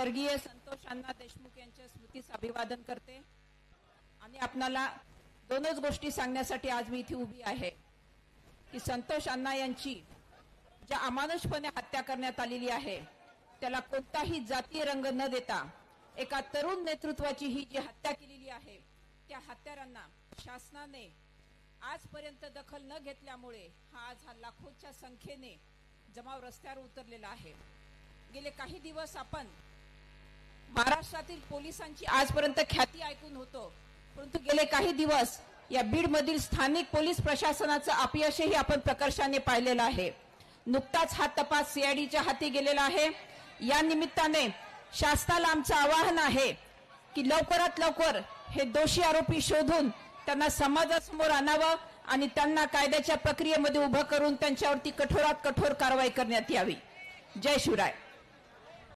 स्वर्गीय संतोष अण्णा देशमुख यांच्या स्मृतीस अभिवादन करते आणि आपणाला दोनच गोष्टी सांगण्यासाठी आज मी इथे उभी आहे की संतोष अण्णा यांची ज्या अमानुषपणे हत्या करण्यात आलेली आहे त्याला कोणताही जातीय रंग न देता एका तरुण नेतृत्वाची ही जी हत्या केलेली आहे त्या हत्यारांना शासनाने आजपर्यंत दखल न घेतल्यामुळे हा लाखोच्या संख्येने जमाव रस्त्यावर उतरलेला आहे। गेले काही दिवस आपण महाराष्ट्रातील पोलिसांची आजपर्यंत ख्याती ऐकून होतो, परंतु गेले काही दिवस या बीड मधील स्थानिक पोलीस प्रशासनाचं अपयशही आपण प्रकर्षाने पाहिलेलं आहे। नुकताच हा तपास सीआयडीच्या हाती गेलेला आहे। या निमित्ताने शासनाला आमचं आवाहन आहे की लवकरात लवकर हे दोषी आरोपी शोधून त्यांना समाजासमोर आणावं आणि त्यांना कायद्याच्या प्रक्रियेमध्ये उभं करून त्यांच्यावरती कठोरात कठोर कारवाई करण्यात यावी। जय शिवराय।